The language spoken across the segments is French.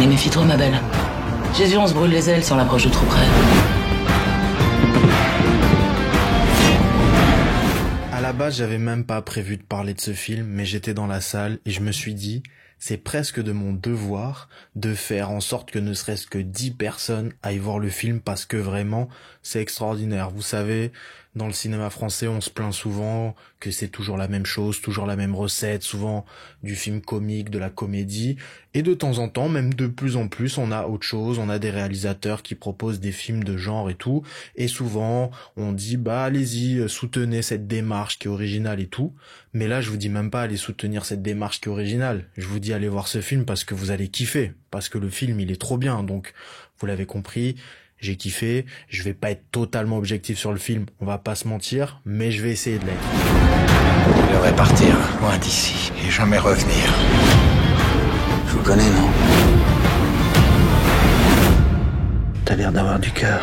Mais méfie-toi, ma belle. Jésus, on se brûle les ailes si on l'approche de trop près. À la base, j'avais même pas prévu de parler de ce film, mais j'étais dans la salle et je me suis dit, c'est presque de mon devoir de faire en sorte que ne serait-ce que 10 personnes aillent voir le film parce que vraiment, c'est extraordinaire. Vous savez, dans le cinéma français, on se plaint souvent que c'est toujours la même chose, toujours la même recette, souvent du film comique, de la comédie. Et de temps en temps, même de plus en plus, on a autre chose, on a des réalisateurs qui proposent des films de genre et tout. Et souvent, on dit, bah allez-y, soutenez cette démarche qui est originale et tout. Mais là, je vous dis même pas allez soutenir cette démarche qui est originale. Je vous dis allez voir ce film parce que vous allez kiffer. Parce que le film, il est trop bien. Donc, vous l'avez compris. J'ai kiffé, je vais pas être totalement objectif sur le film, on va pas se mentir, mais je vais essayer de l'être. Il devrait partir, loin d'ici, et jamais revenir. Je vous connais, non? T'as l'air d'avoir du cœur.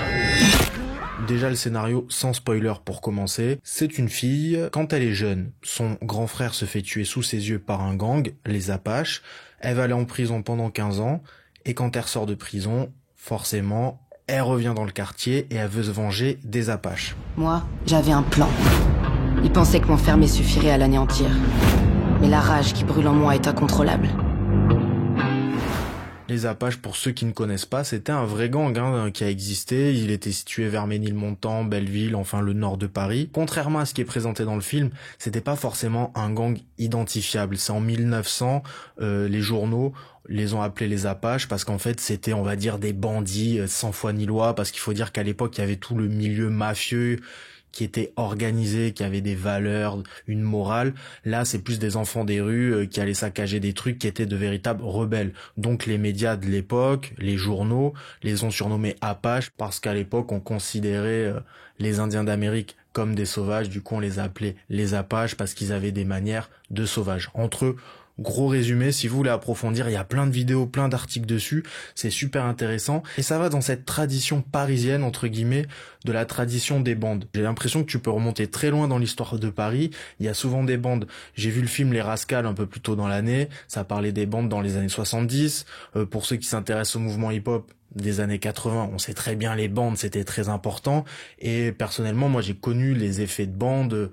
Déjà le scénario, sans spoiler pour commencer, c'est une fille, quand elle est jeune, son grand frère se fait tuer sous ses yeux par un gang, les Apaches, elle va aller en prison pendant 15 ans, et quand elle ressort de prison, forcément, elle revient dans le quartier et elle veut se venger des Apaches. Moi, j'avais un plan. Ils pensaient que m'enfermer suffirait à l'anéantir. Mais la rage qui brûle en moi est incontrôlable. Les Apaches, pour ceux qui ne connaissent pas, c'était un vrai gang qui a existé. Il était situé vers Ménilmontant, Belleville, enfin le nord de Paris. Contrairement à ce qui est présenté dans le film, c'était pas forcément un gang identifiable. C'est en 1900, les journaux les ont appelés les Apaches parce qu'en fait c'était, on va dire, des bandits sans foi ni loi, parce qu'il faut dire qu'à l'époque il y avait tout le milieu mafieux qui était organisé, qui avait des valeurs, une morale. Là, c'est plus des enfants des rues qui allaient saccager des trucs, qui étaient de véritables rebelles. Donc les médias de l'époque, les journaux, les ont surnommés Apaches parce qu'à l'époque, on considérait les Indiens d'Amérique comme des sauvages. Du coup, on les appelait les Apaches parce qu'ils avaient des manières de sauvages. Entre eux, gros résumé, si vous voulez approfondir, il y a plein de vidéos, plein d'articles dessus, c'est super intéressant, et ça va dans cette tradition parisienne, entre guillemets, de la tradition des bandes. J'ai l'impression que tu peux remonter très loin dans l'histoire de Paris, il y a souvent des bandes. J'ai vu le film Les Rascals un peu plus tôt dans l'année, ça parlait des bandes dans les années 70, pour ceux qui s'intéressent au mouvement hip-hop, des années 80, on sait très bien les bandes, c'était très important, et personnellement, moi j'ai connu les effets de bandes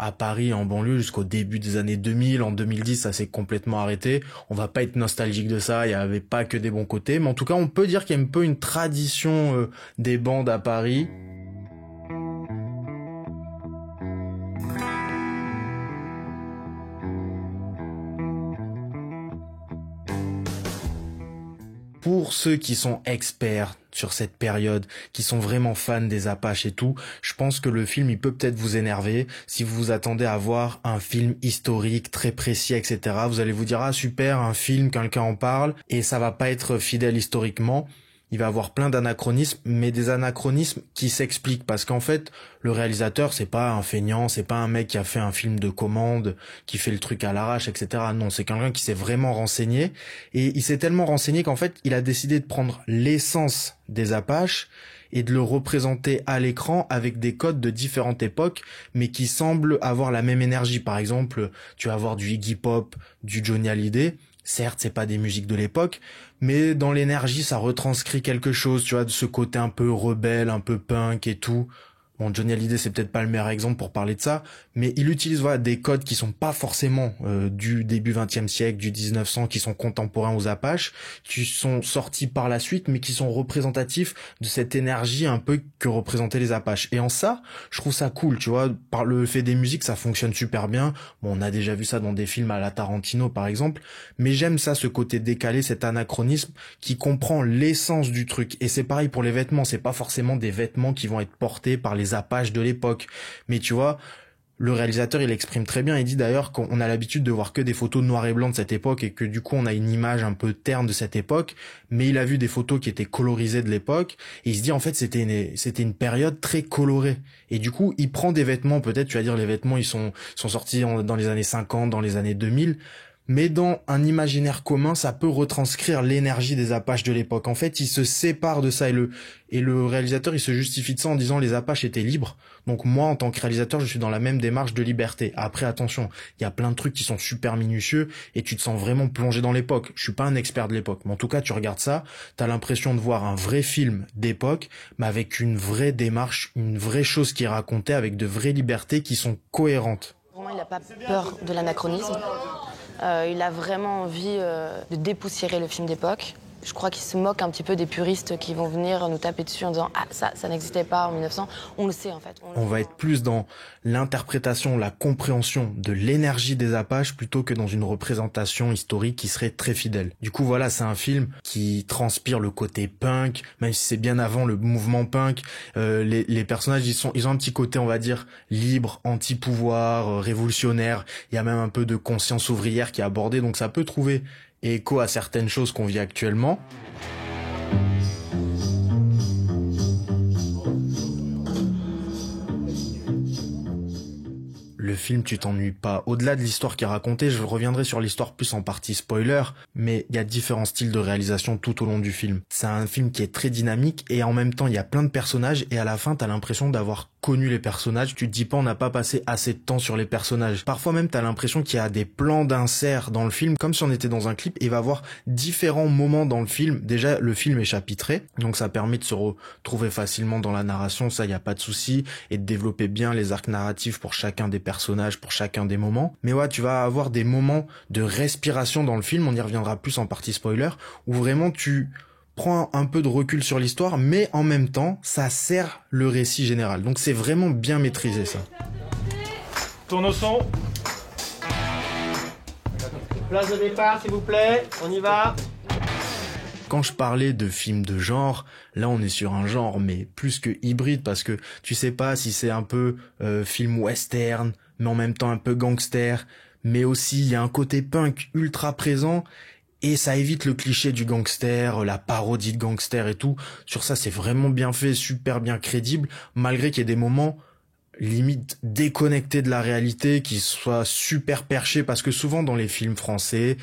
à Paris, en banlieue, jusqu'au début des années 2000. En 2010, ça s'est complètement arrêté. On va pas être nostalgique de ça, il y avait pas que des bons côtés, mais en tout cas, on peut dire qu'il y a un peu une tradition des bandes à Paris. Pour ceux qui sont experts sur cette période, qui sont vraiment fans des Apaches et tout, je pense que le film, il peut peut-être vous énerver. Si vous vous attendez à voir un film historique, très précis, etc., vous allez vous dire, ah super, un film, quelqu'un en parle, et ça va pas être fidèle historiquement. Il va avoir plein d'anachronismes, mais des anachronismes qui s'expliquent, parce qu'en fait, le réalisateur, c'est pas un feignant, c'est pas un mec qui a fait un film de commande, qui fait le truc à l'arrache, etc. Non, c'est quelqu'un qui s'est vraiment renseigné, et il s'est tellement renseigné qu'en fait, il a décidé de prendre l'essence des Apaches et de le représenter à l'écran avec des codes de différentes époques, mais qui semblent avoir la même énergie. Par exemple, tu vas avoir du Iggy Pop, du Johnny Hallyday. Certes, c'est pas des musiques de l'époque, mais dans l'énergie, ça retranscrit quelque chose, tu vois, de ce côté un peu rebelle, un peu punk et tout. Bon, Johnny Hallyday, c'est peut-être pas le meilleur exemple pour parler de ça, mais il utilise des codes qui sont pas forcément du début 20e siècle, du 1900, qui sont contemporains aux Apaches, qui sont sortis par la suite, mais qui sont représentatifs de cette énergie un peu que représentaient les Apaches. Et en ça, je trouve ça cool, tu vois, par le fait des musiques, ça fonctionne super bien. Bon, on a déjà vu ça dans des films à la Tarantino, par exemple, mais j'aime ça, ce côté décalé, cet anachronisme qui comprend l'essence du truc. Et c'est pareil pour les vêtements, c'est pas forcément des vêtements qui vont être portés par les Apaches de l'époque. Mais tu vois, le réalisateur, il exprime très bien, il dit d'ailleurs qu'on a l'habitude de voir que des photos noir et blanc de cette époque et que du coup on a une image un peu terne de cette époque, mais il a vu des photos qui étaient colorisées de l'époque et il se dit en fait c'était une période très colorée. Et du coup, il prend des vêtements, peut-être tu vas dire les vêtements ils sont sortis dans les années 50, dans les années 2000, mais dans un imaginaire commun, ça peut retranscrire l'énergie des Apaches de l'époque. En fait, ils se séparent de ça et le réalisateur, il se justifie de ça en disant les Apaches étaient libres. Donc moi, en tant que réalisateur, je suis dans la même démarche de liberté. Après, attention, il y a plein de trucs qui sont super minutieux et tu te sens vraiment plongé dans l'époque. Je suis pas un expert de l'époque, mais en tout cas, tu regardes ça, t'as l'impression de voir un vrai film d'époque, mais avec une vraie démarche, une vraie chose qui est racontée, avec de vraies libertés qui sont cohérentes. Vraiment, il n'a pas peur de l'anachronisme. Il a vraiment envie de dépoussiérer le film d'époque. Je crois qu'il se moque un petit peu des puristes qui vont venir nous taper dessus en disant « Ah, ça n'existait pas en 1900 ». On le sait en fait. On va être plus dans l'interprétation, la compréhension de l'énergie des Apaches plutôt que dans une représentation historique qui serait très fidèle. Du coup, voilà, c'est un film qui transpire le côté punk, même si c'est bien avant le mouvement punk. Les personnages, ils ont un petit côté, on va dire, libre, anti-pouvoir, révolutionnaire. Il y a même un peu de conscience ouvrière qui est abordée, donc ça peut trouver écho à certaines choses qu'on vit actuellement. Le film, tu t'ennuies pas. Au-delà de l'histoire qui est racontée, je reviendrai sur l'histoire plus en partie spoiler, mais il y a différents styles de réalisation tout au long du film. C'est un film qui est très dynamique et en même temps, il y a plein de personnages et à la fin, t'as l'impression d'avoir connu les personnages. Tu te dis pas, on n'a pas passé assez de temps sur les personnages. Parfois même, t'as l'impression qu'il y a des plans d'insert dans le film, comme si on était dans un clip, et il va y avoir différents moments dans le film. Déjà, le film est chapitré, donc ça permet de se retrouver facilement dans la narration, ça, y a pas de souci, et de développer bien les arcs narratifs pour chacun des personnages, pour chacun des moments. Mais ouais, tu vas avoir des moments de respiration dans le film, on y reviendra plus en partie spoiler, où vraiment tu prends un peu de recul sur l'histoire, mais en même temps, ça sert le récit général. Donc c'est vraiment bien maîtrisé, ça. Tourne au son. Place de départ, s'il vous plaît. On y va. Quand je parlais de films de genre, là on est sur un genre, mais plus que hybride, parce que tu sais pas si c'est un peu film western, mais en même temps un peu gangster, mais aussi il y a un côté punk ultra présent, et ça évite le cliché du gangster, la parodie de gangster et tout. Sur ça, c'est vraiment bien fait, super bien crédible, malgré qu'il y ait des moments limite déconnectés de la réalité, qui soient super perchés, parce que souvent dans les films français,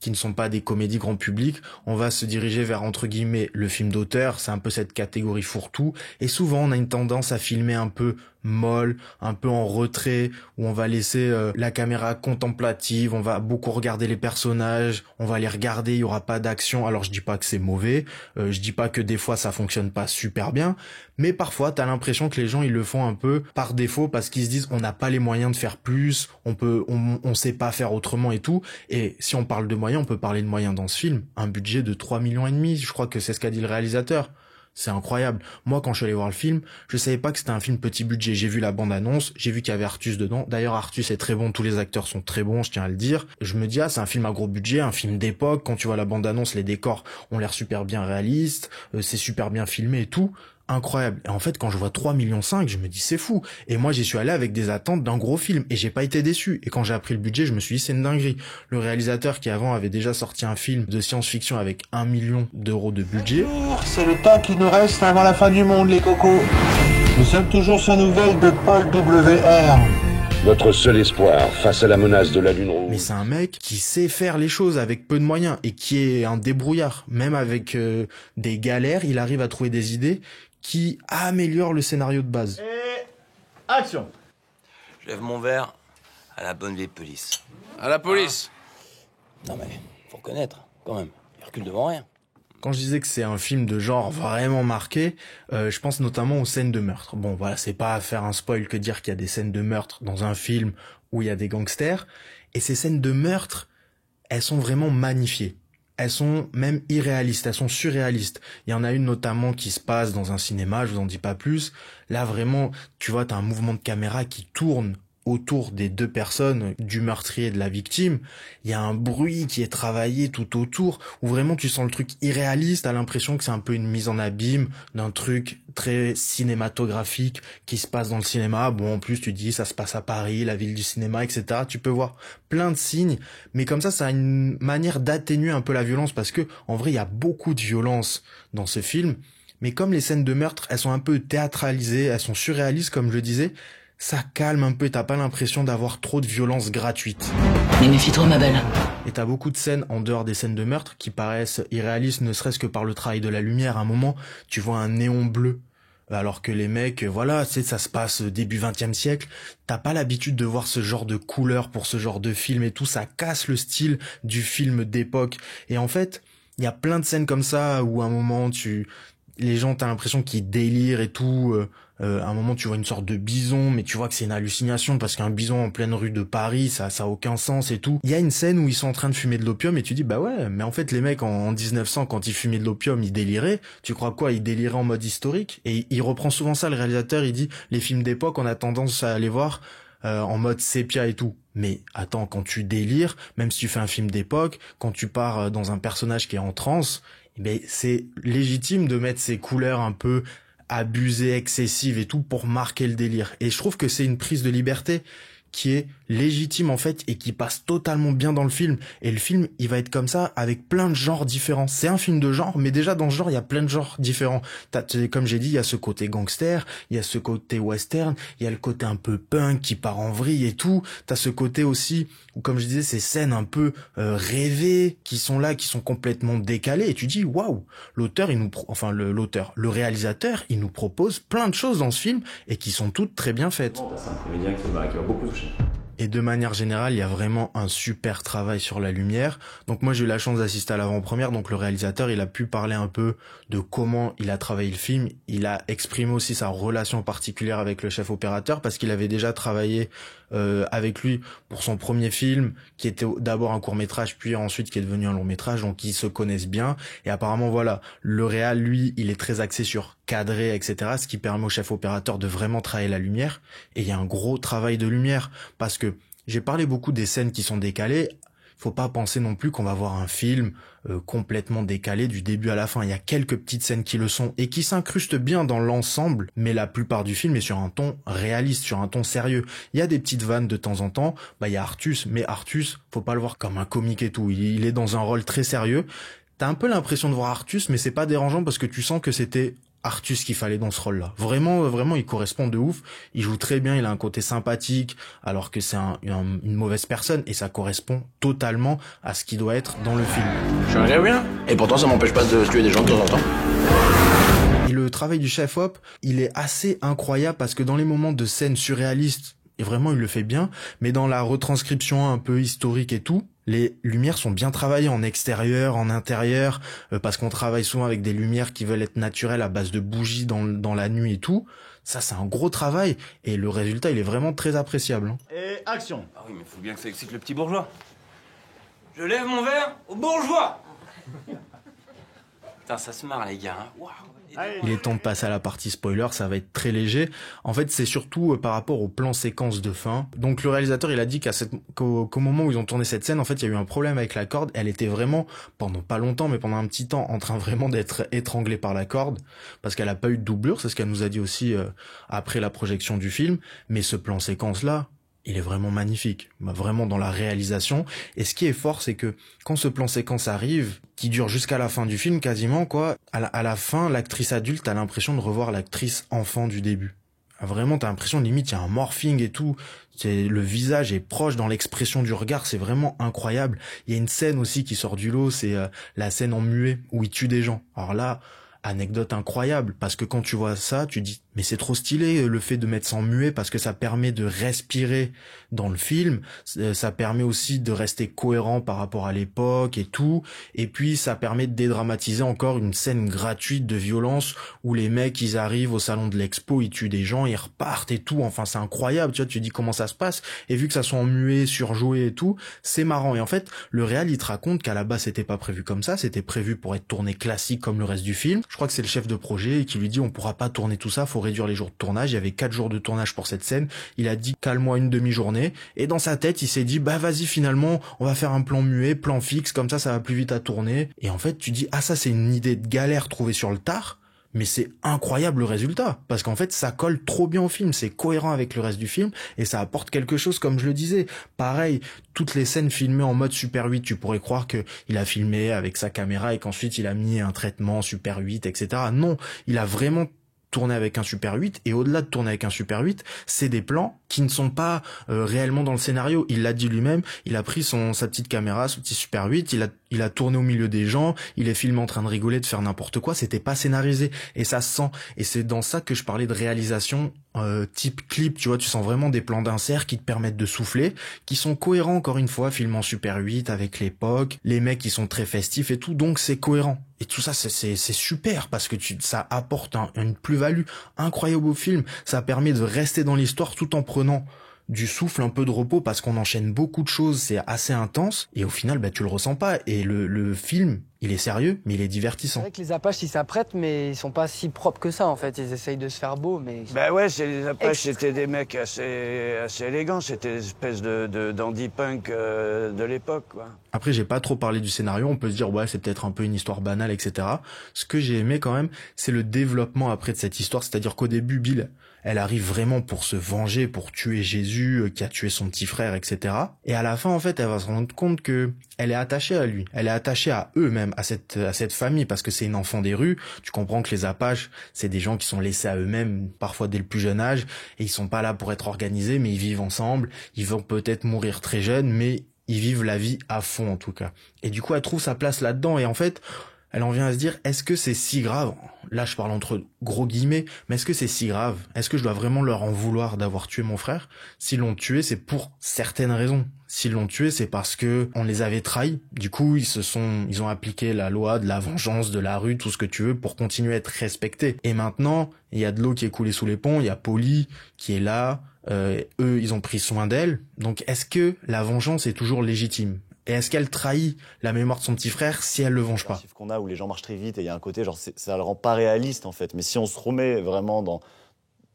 qui ne sont pas des comédies grand public, on va se diriger vers, entre guillemets, le film d'auteur, c'est un peu cette catégorie fourre-tout, et souvent on a une tendance à filmer un peu molle, un peu en retrait, où on va laisser la caméra contemplative, on va beaucoup regarder les personnages, on va les regarder, il y aura pas d'action. Alors je dis pas que c'est mauvais, je dis pas que des fois ça fonctionne pas super bien, mais parfois t'as l'impression que les gens ils le font un peu par défaut, parce qu'ils se disent on n'a pas les moyens de faire plus, on sait pas faire autrement et tout. Et si on parle de moyens, on peut parler de moyens dans ce film, un budget de 3,5 millions, je crois que c'est ce qu'a dit le réalisateur. C'est incroyable. Moi, quand je suis allé voir le film, je savais pas que c'était un film petit budget. J'ai vu la bande-annonce, j'ai vu qu'il y avait Artus dedans. D'ailleurs, Artus est très bon, tous les acteurs sont très bons, je tiens à le dire. Je me dis, c'est un film à gros budget, un film d'époque. Quand tu vois la bande-annonce, les décors ont l'air super bien réalistes, c'est super bien filmé et tout. Incroyable. Et en fait, quand je vois 3,5 millions, je me dis c'est fou. Et moi, j'y suis allé avec des attentes d'un gros film et j'ai pas été déçu. Et quand j'ai appris le budget, je me suis dit c'est une dinguerie. Le réalisateur qui avant avait déjà sorti un film de science-fiction avec 1 million d'euros de budget. C'est le temps qui nous reste avant la fin du monde, les cocos. Nous sommes toujours sans nouvelles de Paul W.R. Notre seul espoir face à la menace de la Lune rouge. Mais c'est un mec qui sait faire les choses avec peu de moyens et qui est un débrouillard. Même avec des galères, il arrive à trouver des idées qui améliorent le scénario de base. Et action. Je lève mon verre à la bonne vieille police. À la police. Non mais, faut reconnaître, quand même. Il recule devant rien. Quand je disais que c'est un film de genre vraiment marqué, je pense notamment aux scènes de meurtre. Bon, voilà, c'est pas à faire un spoil que dire qu'il y a des scènes de meurtre dans un film où il y a des gangsters. Et ces scènes de meurtre, elles sont vraiment magnifiées. Elles sont même irréalistes, elles sont surréalistes. Il y en a une notamment qui se passe dans un cinéma, je vous en dis pas plus. Là, vraiment, tu vois, t'as un mouvement de caméra qui tourne autour des deux personnes, du meurtrier et de la victime. Il y a un bruit qui est travaillé tout autour, où vraiment tu sens le truc irréaliste, t'as l'impression que c'est un peu une mise en abîme d'un truc très cinématographique qui se passe dans le cinéma. Bon, en plus tu dis ça se passe à Paris, la ville du cinéma, etc. Tu peux voir plein de signes, mais comme ça a une manière d'atténuer un peu la violence, parce que en vrai il y a beaucoup de violence dans ce film, mais comme les scènes de meurtre elles sont un peu théâtralisées, elles sont surréalistes comme je le disais, ça calme un peu, t'as pas l'impression d'avoir trop de violence gratuite. Mais méfie-toi, ma belle. Et t'as beaucoup de scènes, en dehors des scènes de meurtre, qui paraissent irréalistes, ne serait-ce que par le travail de la lumière. À un moment, tu vois un néon bleu. Alors que les mecs, voilà, ça se passe début 20e siècle. T'as pas l'habitude de voir ce genre de couleur pour ce genre de film et tout. Ça casse le style du film d'époque. Et en fait, il y a plein de scènes comme ça où à un moment, les gens, t'as l'impression qu'ils délirent et tout. À un moment, tu vois une sorte de bison, mais tu vois que c'est une hallucination parce qu'un bison en pleine rue de Paris, ça a aucun sens et tout. Il y a une scène où ils sont en train de fumer de l'opium et tu dis, bah ouais, mais en fait, les mecs en 1900, quand ils fumaient de l'opium, ils déliraient. Tu crois quoi? Ils déliraient en mode historique. Et il reprend souvent ça, le réalisateur, il dit, les films d'époque, on a tendance à les voir en mode sépia et tout. Mais attends, quand tu délires, même si tu fais un film d'époque, quand tu pars dans un personnage qui est en transe, ben c'est légitime de mettre ces couleurs un peu abusées, excessives et tout pour marquer le délire. Et je trouve que c'est une prise de liberté qui est légitime en fait et qui passe totalement bien dans le film. Et le film, il va être comme ça avec plein de genres différents. C'est un film de genre, mais déjà dans ce genre, il y a plein de genres différents. Comme j'ai dit, il y a ce côté gangster, il y a ce côté western, il y a le côté un peu punk qui part en vrille et tout. T'as ce côté aussi où, comme je disais, ces scènes un peu rêvées qui sont là, qui sont complètement décalées. Et tu dis, waouh, le réalisateur, il nous propose plein de choses dans ce film et qui sont toutes très bien faites. C'est un comédien qui va beaucoup toucher. Et de manière générale, il y a vraiment un super travail sur la lumière. Donc moi, j'ai eu la chance d'assister à l'avant-première. Donc le réalisateur, il a pu parler un peu de comment il a travaillé le film. Il a exprimé aussi sa relation particulière avec le chef opérateur parce qu'il avait déjà travaillé avec lui pour son premier film, qui était d'abord un court-métrage, puis ensuite qui est devenu un long-métrage. Donc ils se connaissent bien. Et apparemment, voilà, le réal, lui, il est très axé sur cadrer, etc. Ce qui permet au chef opérateur de vraiment travailler la lumière. Et il y a un gros travail de lumière parce que j'ai parlé beaucoup des scènes qui sont décalées. Faut pas penser non plus qu'on va voir un film complètement décalé du début à la fin. Il y a quelques petites scènes qui le sont et qui s'incrustent bien dans l'ensemble, mais la plupart du film est sur un ton réaliste, sur un ton sérieux. Il y a des petites vannes de temps en temps. Il y a Artus, mais Artus, faut pas le voir comme un comique et tout. Il est dans un rôle très sérieux. T'as un peu l'impression de voir Artus, mais c'est pas dérangeant parce que tu sens que c'était Artus qu'il fallait dans ce rôle-là. Vraiment, il correspond de ouf. Il joue très bien, il a un côté sympathique, alors que c'est une mauvaise personne, et ça correspond totalement à ce qu'il doit être dans le film. Je suis un gars bien, et pourtant ça m'empêche pas de tuer des gens de temps en temps. Et le travail du chef-op, il est assez incroyable parce que dans les moments de scène surréalistes, et vraiment il le fait bien, mais dans la retranscription un peu historique et tout, les lumières sont bien travaillées en extérieur, en intérieur, parce qu'on travaille souvent avec des lumières qui veulent être naturelles à base de bougies dans la nuit et tout. Ça, c'est un gros travail, et le résultat, il est vraiment très appréciable. Et action. Ah oui, mais faut bien que ça excite le petit bourgeois. Je lève mon verre aux bourgeois. Putain, ça se marre les gars, hein. Waouh. Il est temps de passer à la partie spoiler, ça va être très léger. En fait, c'est surtout par rapport au plan séquence de fin. Donc le réalisateur, il a dit qu'au moment où ils ont tourné cette scène, en fait, il y a eu un problème avec la corde. Elle était vraiment, pendant pas longtemps, mais pendant un petit temps, en train vraiment d'être étranglée par la corde, parce qu'elle a pas eu de doublure, c'est ce qu'elle nous a dit aussi après la projection du film. Mais ce plan séquence-là, il est vraiment magnifique, vraiment dans la réalisation. Et ce qui est fort, c'est que quand ce plan séquence arrive, qui dure jusqu'à la fin du film quasiment, quoi, à la fin, l'actrice adulte a l'impression de revoir l'actrice enfant du début. Vraiment, t'as l'impression, limite, il y a un morphing et tout. Le visage est proche dans l'expression du regard, c'est vraiment incroyable. Il y a une scène aussi qui sort du lot, c'est la scène en muet où il tue des gens. Alors là, anecdote incroyable, parce que quand tu vois ça, tu dis, mais c'est trop stylé le fait de mettre ça en muet, parce que ça permet de respirer dans le film, ça permet aussi de rester cohérent par rapport à l'époque et tout, et puis ça permet de dédramatiser encore une scène gratuite de violence où les mecs, ils arrivent au salon de l'expo, ils tuent des gens, ils repartent et tout, enfin c'est incroyable, tu vois, tu dis comment ça se passe, et vu que ça soit en muet, surjoué et tout, c'est marrant. Et en fait, le réal, il te raconte qu'à la base, c'était pas prévu comme ça, c'était prévu pour être tourné classique comme le reste du film. Je crois que c'est le chef de projet qui lui dit on pourra pas tourner tout ça, faut réduire les jours de tournage. Il y avait 4 jours de tournage pour cette scène. Il a dit cale-moi une demi-journée. Et dans sa tête, il s'est dit bah vas-y, finalement, on va faire un plan muet, plan fixe, comme ça va plus vite à tourner. Et en fait, tu dis ah ça c'est une idée de galère trouvée sur le tard. Mais c'est incroyable le résultat, parce qu'en fait ça colle trop bien au film, c'est cohérent avec le reste du film, et ça apporte quelque chose comme je le disais. Pareil, toutes les scènes filmées en mode Super 8, tu pourrais croire que il a filmé avec sa caméra et qu'ensuite il a mis un traitement Super 8, etc. Non, il a vraiment tourner avec un Super 8, et au-delà de tourner avec un Super 8, c'est des plans qui ne sont pas réellement dans le scénario. Il l'a dit lui-même, il a pris sa petite caméra, son petit Super 8, il a tourné au milieu des gens, il est filmé en train de rigoler, de faire n'importe quoi, c'était pas scénarisé, et ça se sent. Et c'est dans ça que je parlais de réalisation type clip, tu vois, tu sens vraiment des plans d'insert qui te permettent de souffler, qui sont cohérents, encore une fois, filmant Super 8 avec l'époque, les mecs qui sont très festifs et tout, donc c'est cohérent. Et tout ça, c'est super, parce que ça apporte une plus-value incroyable au film, ça permet de rester dans l'histoire tout en prenant du souffle, un peu de repos, parce qu'on enchaîne beaucoup de choses, c'est assez intense, et au final, tu le ressens pas, et le film, il est sérieux, mais il est divertissant. C'est vrai que les Apaches, ils s'apprêtent, mais ils sont pas si propres que ça, en fait. Ils essayent de se faire beau, mais... Ouais, les Apaches, c'était des mecs assez élégants, c'était une espèce de dandy punk de l'époque, quoi. Après, j'ai pas trop parlé du scénario, on peut se dire, ouais, c'est peut-être un peu une histoire banale, etc. Ce que j'ai aimé quand même, c'est le développement après de cette histoire, c'est-à-dire qu'au début, Bill, elle arrive vraiment pour se venger, pour tuer Jésus, qui a tué son petit frère, etc. Et à la fin, en fait, elle va se rendre compte que elle est attachée à lui, elle est attachée à eux même, à cette famille, parce que c'est une enfant des rues. Tu comprends que les Apaches, c'est des gens qui sont laissés à eux-mêmes, parfois dès le plus jeune âge, et ils sont pas là pour être organisés, mais ils vivent ensemble, ils vont peut-être mourir très jeunes, mais ils vivent la vie à fond, en tout cas. Et du coup, elle trouve sa place là-dedans, et en fait, elle en vient à se dire, est-ce que c'est si grave? Là, je parle entre gros guillemets, mais est-ce que c'est si grave? Est-ce que je dois vraiment leur en vouloir d'avoir tué mon frère? S'ils l'ont tué, c'est pour certaines raisons. S'ils l'ont tué, c'est parce que on les avait trahis. Du coup, ils ont appliqué la loi de la vengeance, de la rue, tout ce que tu veux, pour continuer à être respectés. Et maintenant, il y a de l'eau qui est coulée sous les ponts, il y a Polly qui est là, eux, ils ont pris soin d'elle. Donc, est-ce que la vengeance est toujours légitime? Et est-ce qu'elle trahit la mémoire de son petit frère si elle le venge pas? Le chiffre qu'on a où les gens marchent très vite et il y a un côté genre ça le rend pas réaliste en fait. Mais si on se remet vraiment dans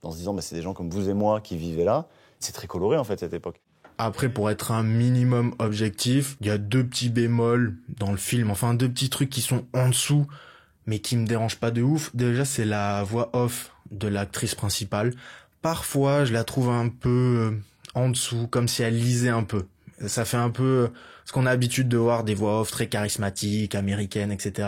se disant c'est des gens comme vous et moi qui vivaient là, c'est très coloré en fait cette époque. Après, pour être un minimum objectif, il y a 2 petits bémols dans le film, enfin 2 petits trucs qui sont en dessous, mais qui me dérangent pas de ouf. Déjà, c'est la voix off de l'actrice principale. Parfois, je la trouve un peu en dessous, comme si elle lisait un peu. Ça fait un peu ce qu'on a l'habitude de voir, des voix off très charismatiques, américaines, etc.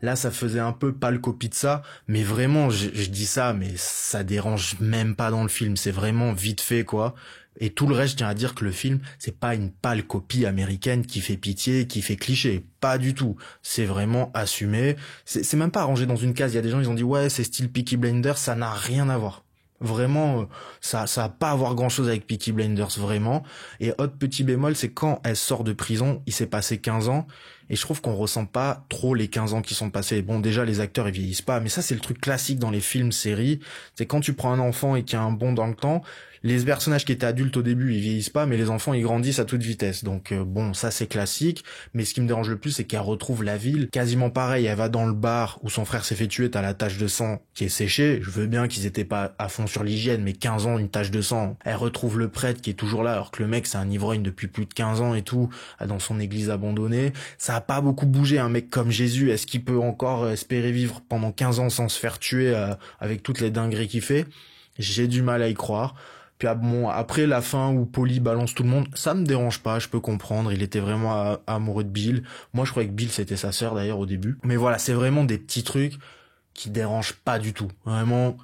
Là, ça faisait un peu pâle copie de ça, mais vraiment, je dis ça, mais ça dérange même pas dans le film. C'est vraiment vite fait, quoi. Et tout le reste, je tiens à dire que le film, c'est pas une pâle copie américaine qui fait pitié, qui fait cliché. Pas du tout. C'est vraiment assumé. C'est même pas rangé dans une case. Il y a des gens, ils ont dit, ouais, c'est style Peaky Blinders, ça n'a rien à voir. Vraiment, ça a pas à voir grand chose avec Peaky Blinders, vraiment. Et autre petit bémol, c'est quand elle sort de prison, il s'est passé 15 ans, et je trouve qu'on ressent pas trop les 15 ans qui sont passés. Bon, déjà, les acteurs, ils vieillissent pas, mais ça, c'est le truc classique dans les films, séries. C'est quand tu prends un enfant et qu'il y a un bond dans le temps, les personnages qui étaient adultes au début, ils vieillissent pas, mais les enfants, ils grandissent à toute vitesse. Donc bon, ça c'est classique, mais ce qui me dérange le plus, c'est qu'elle retrouve la ville quasiment pareil. Elle va dans le bar où son frère s'est fait tuer, t'as la tache de sang qui est séchée. Je veux bien qu'ils étaient pas à fond sur l'hygiène, mais 15 ans, une tache de sang. Elle retrouve le prêtre qui est toujours là, alors que le mec, c'est un ivrogne depuis plus de 15 ans et tout, dans son église abandonnée. Ça a pas beaucoup bougé, un mec comme Jésus. Est-ce qu'il peut encore espérer vivre pendant 15 ans sans se faire tuer avec toutes les dingueries qu'il fait? J'ai du mal à y croire. Puis bon, après la fin où Polly balance tout le monde, ça me dérange pas, je peux comprendre, il était vraiment amoureux de Bill. Moi je croyais que Bill c'était sa sœur d'ailleurs au début. Mais voilà, c'est vraiment des petits trucs qui dérangent pas du tout. Vraiment,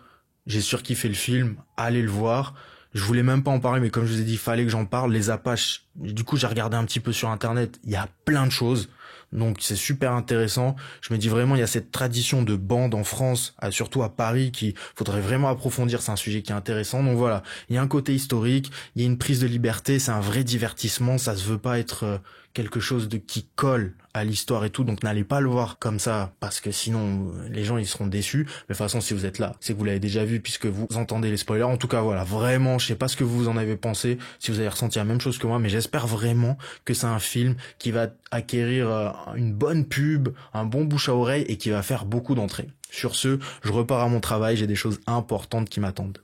j'ai surkiffé le film, allez le voir. Je voulais même pas en parler, mais comme je vous ai dit, il fallait que j'en parle. Les Apaches, du coup j'ai regardé un petit peu sur internet, il y a plein de choses. Donc c'est super intéressant. Je me dis vraiment, il y a cette tradition de bande en France, surtout à Paris, qu'il faudrait vraiment approfondir. C'est un sujet qui est intéressant. Donc voilà, il y a un côté historique, il y a une prise de liberté, c'est un vrai divertissement. Ça se veut pas être quelque chose qui colle à l'histoire et tout. Donc n'allez pas le voir comme ça, parce que sinon les gens ils seront déçus. Mais de toute façon, si vous êtes là, c'est que vous l'avez déjà vu puisque vous entendez les spoilers. En tout cas voilà, vraiment, je sais pas ce que vous en avez pensé, si vous avez ressenti la même chose que moi, mais j'espère vraiment que c'est un film qui va acquérir une bonne pub, un bon bouche à oreille et qui va faire beaucoup d'entrées. Sur ce, je repars à mon travail, j'ai des choses importantes qui m'attendent.